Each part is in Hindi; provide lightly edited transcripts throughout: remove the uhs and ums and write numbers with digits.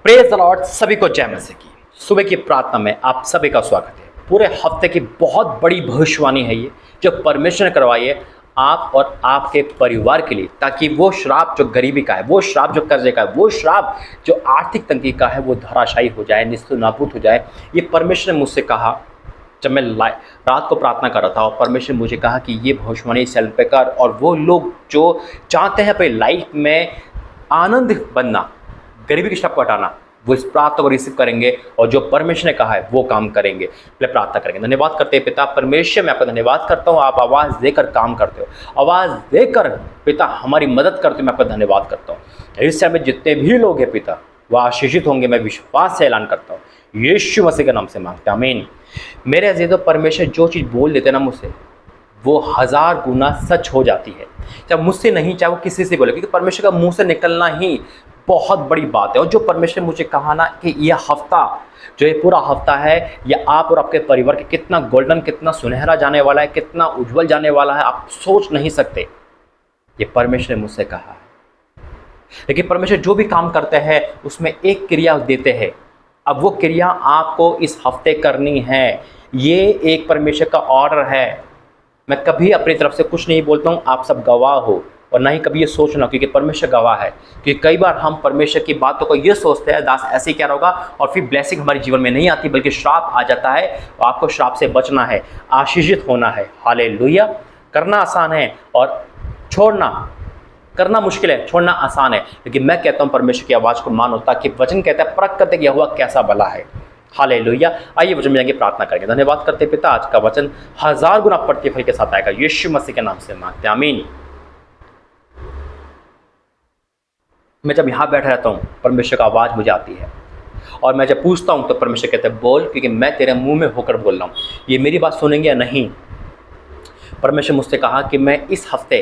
Praise the Lord. सभी को जय मसीह की। सुबह की प्रार्थना में आप सभी का स्वागत है। पूरे हफ्ते की बहुत बड़ी भविष्यवाणी है ये, जो परमेश्वर ने करवाई है आप और आपके परिवार के लिए, ताकि वो श्राप जो गरीबी का है, वो श्राप जो कर्जे का है, वो श्राप जो आर्थिक तंगी का है, वो धराशायी हो जाए, निस्तनाबूद हो जाए। ये परमेश्वर ने मुझसे कहा जब मैं रात को प्रार्थना कर रहा था, और परमेश्वर ने मुझे कहा कि ये भविष्यवाणी सेल पे कर। और वो लोग जो चाहते हैं अपनी लाइफ में आनंद बनना, गरीबी की श्राप को हटाना, वो इस प्रार्थना को रिसीव करेंगे और जो परमेश्वर ने कहा है वो काम करेंगे। पहले प्रार्थना करेंगे। धन्यवाद करते हैं पिता परमेश्वर, मैं आपका धन्यवाद करता हूँ, आप आवाज़ देकर काम करते हो, आवाज़ देकर पिता हमारी मदद करते हो। मैं आपका धन्यवाद करता हूँ। इस समय जितने भी लोग हैं पिता, वो आशीषित होंगे, मैं विश्वास से ऐलान करता हूँ। यीशु मसीह के नाम से मांगते हैं, आमीन। मेरे अजीजों, परमेश्वर जो चीज़ बोल देते ना मुझसे, वो 1000 गुना सच हो जाती है। चाहे मुझसे नहीं, चाहे वो किसी से बोले, क्योंकि परमेश्वर का मुंह से निकलना ही बहुत बड़ी बात है। और जो परमेश्वर ने मुझे कहा ना कि यह हफ्ता, जो ये पूरा हफ्ता है, यह आप और आपके परिवार के कितना गोल्डन, कितना सुनहरा जाने वाला है, कितना उज्जवल जाने वाला है, आप सोच नहीं सकते। ये परमेश्वर ने मुझसे कहा है। लेकिन परमेश्वर जो भी काम करते हैं उसमें एक क्रिया देते हैं। अब वो क्रिया आपको इस हफ्ते करनी है। ये एक परमेश्वर का ऑर्डर है। मैं कभी अपनी तरफ से कुछ नहीं बोलता हूँ, आप सब गवाह हो, और ना ही कभी ये सोचना, क्योंकि परमेश्वर गवाह है। क्योंकि कई बार हम परमेश्वर की बातों को ये सोचते हैं, दास ऐसे क्या होगा, और फिर ब्लेसिंग हमारे जीवन में नहीं आती, बल्कि श्राप आ जाता है। और आपको श्राप से बचना है, आशीषित होना है। हालेलुया। करना आसान है और करना मुश्किल है, छोड़ना आसान है। लेकिन मैं कहता हूँ परमेश्वर की आवाज़ को मानो, ताकि वचन कहता है परख करते कि यहोवा कैसा भला है। हालेलुया। आइए वचन में जाएंगे, प्रार्थना करेंगे। धन्यवाद करते पिता, आज का वचन 1000 गुना प्रतिफल के साथ आएगा। यीशु मसीह के नाम से मांगते हैं, आमीन। मैं जब यहाँ बैठा रहता हूँ, परमेश्वर का आवाज़ मुझे आती है, और मैं जब पूछता हूँ तो परमेश्वर कहते हैं बोल, क्योंकि मैं तेरे मुंह में होकर बोल रहा हूँ। ये मेरी बात सुनेंगे या नहीं? परमेश्वर मुझसे कहा कि मैं इस हफ्ते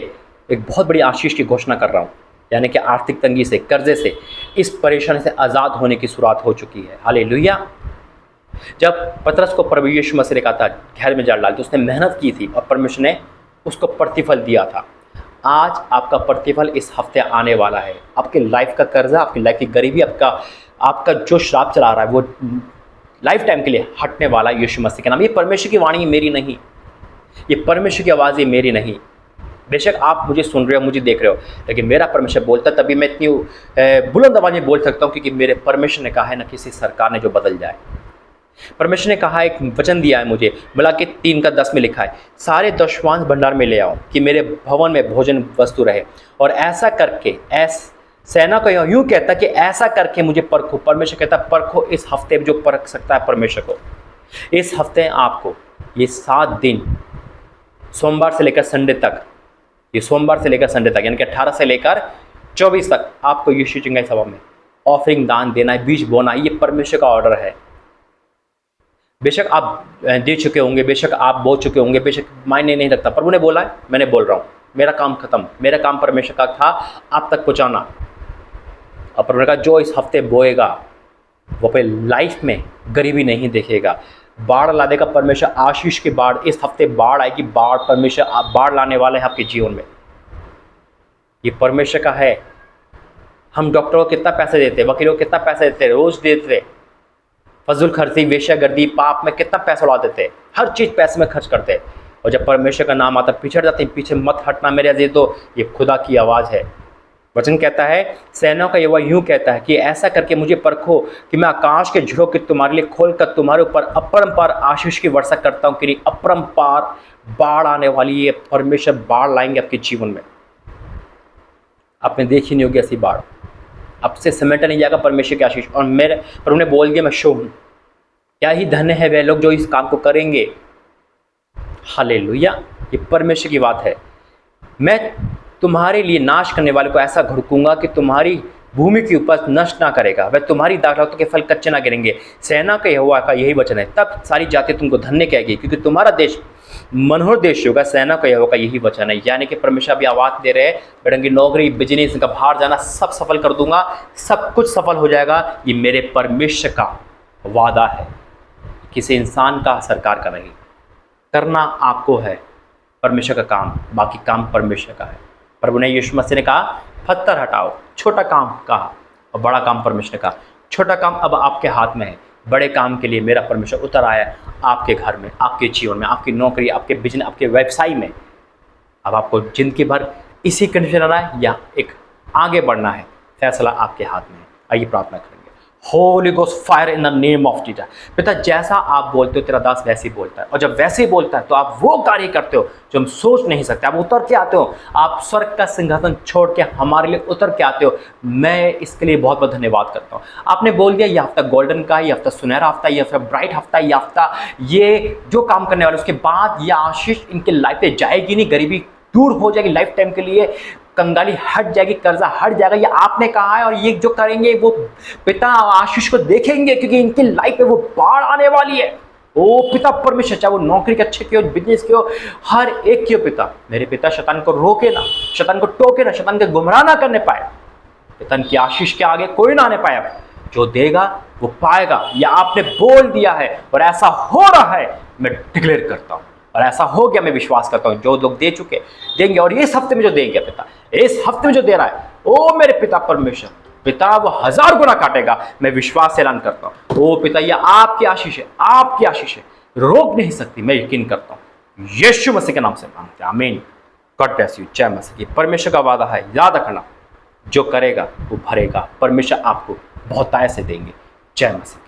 एक बहुत बड़ी आशीष की घोषणा कर रहा हूँ, यानी कि आर्थिक तंगी से, कर्जे से, इस परेशानी से आज़ाद होने की शुरुआत हो चुकी है। हालेलुया। जब पतरस को प्रभु यीशु मसीह ने कहा था घेर में जाल डाल, तो उसने मेहनत की थी और परमेश्वर ने उसको प्रतिफल दिया था। आज आपका प्रतिफल इस हफ्ते आने वाला है। आपके लाइफ का कर्जा, आपकी लाइफ की गरीबी, आपका जो श्राप चला रहा है, वो लाइफ टाइम के लिए हटने वाला है यीशु मसीह के नाम। ये परमेश्वर की वाणी मेरी नहीं, ये परमेश्वर की आवाज़ ये मेरी नहीं। बेशक आप मुझे सुन रहे हो, मुझे देख रहे हो, लेकिन मेरा परमेश्वर बोलता, तभी मैं इतनी बुलंद आवाज़ में बोल सकता हूँ, क्योंकि मेरे परमेश्वर ने कहा है ना किसी सरकार ने जो बदल जाए। परमेश्वर ने कहा, एक वचन दिया है मुझे, मलाकी 3:10 में लिखा है, सारे दशवांश भंडार में ले आओ कि मेरे भवन में भोजन वस्तु रहे। और ऐसा करके, सेना को यूं कहता कि ऐसा करके मुझे परखो। परमेश्वर कहता परखो। इस हफ्ते जो परख सकता है परमेश्वर को, इस हफ्ते आपको ये 7 दिन, सोमवार से लेकर संडे तक, ये सोमवार से लेकर संडे तक, यानी कि 18 से लेकर 24 तक आपको यीशु चंगाई सभा में ऑफरिंग दान देना है, बीज बोना है। ये परमेश्वर का ऑर्डर है। बेशक आप दे चुके होंगे, बेशक आप बो चुके होंगे, बेशक मायने नहीं रखता, प्रभु ने बोला है, मैंने बोल रहा हूँ, मेरा काम खत्म। मेरा काम परमेश्वर का था आप तक पहुँचाना। और प्रभु ने कहा जो इस हफ्ते बोएगा वो अपने लाइफ में गरीबी नहीं देखेगा। बाढ़ ला देगा परमेश्वर, आशीष की बाढ़। इस हफ्ते बाढ़ आएगी, बाढ़ परमेश्वर बाढ़ लाने वाले हैं आपके जीवन में। ये परमेश्वर का है। हम डॉक्टरों को कितना पैसे देते, वकीलों को कितना पैसे देते, रोज देते, फजूल खर्ची, वेश्यागर्दी, पाप में कितना पैसा उड़ा देते, हर चीज़ पैसे में खर्च करते। और जब परमेश्वर का नाम आता पिछड़ जाते। पीछे मत हटना मेरे अजीज। तो ये खुदा की आवाज़ है। वचन कहता है, सेनाओं का यहोवा यूं कहता है कि ऐसा करके मुझे परखो कि मैं आकाश के झरोखे तुम्हारे लिए खोलकर तुम्हारे ऊपर अपरंपार आशीष की वर्षा करता हूँ। कि अपरंपार बाढ़ आने वाली है। परमेश्वर बाढ़ लाएंगे आपके जीवन में। आपने देखी नहीं होगी ऐसी बाढ़, आपसे समेटा नहीं जाएगा परमेश्वर की आशीष। और मेरे प्रभु ने बोल दिया, मैं शुभ हूँ। क्या ही धन्य है वे लोग जो इस काम को करेंगे। हालेलुया। ये परमेश्वर की बात है। मैं तुम्हारे लिए नाश करने वाले को ऐसा घुड़कूंगा कि तुम्हारी भूमि की उपज नष्ट ना करेगा, वह तुम्हारी दाखलतों के फल कच्चे ना गिरेंगे। सेना के यहोवा का यही वचन है। तब सारी जाति तुमको धन्य कहेगी, क्योंकि तुम्हारा देश मनोहर देश होगा। सेना का यहोवा का यही वचन है। यानी कि परमेश्वर भी आवाज़ दे रहे हैं, बेटंगी नौकरी, बिजनेस का बाहर जाना, सब सफल कर दूंगा, सब कुछ सफल हो जाएगा। ये मेरे परमेश्वर का वादा है, किसी इंसान का, सरकार का नहीं। करना आपको है परमेश्वर का काम, बाकी काम परमेश्वर का है। प्रभु ने यीशु मसीह ने कहा पत्थर हटाओ, छोटा काम कहा, और बड़ा काम परमेश्वर ने कहा। छोटा काम अब आपके हाथ में है, बड़े काम के लिए मेरा परमेश्वर उतर आया है आपके घर में, आपके जीवन में, आपकी नौकरी, आपके बिजनेस, आपके व्यवसाय में। अब आपको जिंदगी भर इसी कंडीशन रहना है या एक आगे बढ़ना है, फैसला आपके हाथ में है। आइए प्रार्थना करेंगे। Holi ghost fire in the name of Jesus. पिता, जैसा आप बोलते हो तेरा दास वैसे ही बोलता है, और जब वैसे ही बोलता है तो आप वो कार्य करते हो जो हम सोच नहीं सकते। आप उतर के आते हो, आप स्वर्ग का सिंहासन छोड़ के हमारे लिए उतर के आते हो। मैं इसके लिए बहुत बहुत धन्यवाद करता हूँ। आपने बोल दिया ये हफ्ता गोल्डन का, ये हफ्ता सुनहरा हफ्ता, ये हफ्ता ब्राइट हफ्ता, ये हफ्ता ये जो काम करने वाले उसके बाद ये आशीष इनके लाइफ पे जाएगी नहीं, गरीबी दूर हो जाएगी लाइफ टाइम के लिए, कंगाली हट जाएगी, कर्जा हट जाएगा, ये आपने कहा है। और ये जो करेंगे वो पिता आशीष को देखेंगे, क्योंकि इनकी लाइफ में वो बाढ़ आने वाली है। ओ पिता परमेश्वर, चाहे वो नौकरी के अच्छे की हो, बिजनेस की हो, हर एक की हो पिता, मेरे पिता शैतान को रोके ना, शैतान को टोके ना, शैतान के गुमराह ना करने पाए। पिता की आशीष के आगे कोई ना आने पाए। जो देगा वो पाएगा, या आपने बोल दिया है और ऐसा हो रहा है, मैं डिक्लेयर करता हूँ और ऐसा हो गया। मैं विश्वास करता हूँ जो लोग दे चुके देंगे, और इस हफ्ते में जो देंगे पिता, इस हफ्ते में जो दे रहा है, ओ मेरे पिता परमेश्वर, पिता वो 1000 गुना काटेगा। मैं विश्वास से ऐलान करता हूँ। ओ पिता, ये आपकी आशीष है, आपकी आशीष है, रोक नहीं सकती। मैं यकीन करता हूँ यीशु मसीह के नाम से मांगते हैं, आमीन। God bless you. जय मसीह की। परमेश्वर का वादा है, याद रखना, जो करेगा वो भरेगा। परमेश्वर आपको बहुतायत से देंगे। जय मसीह।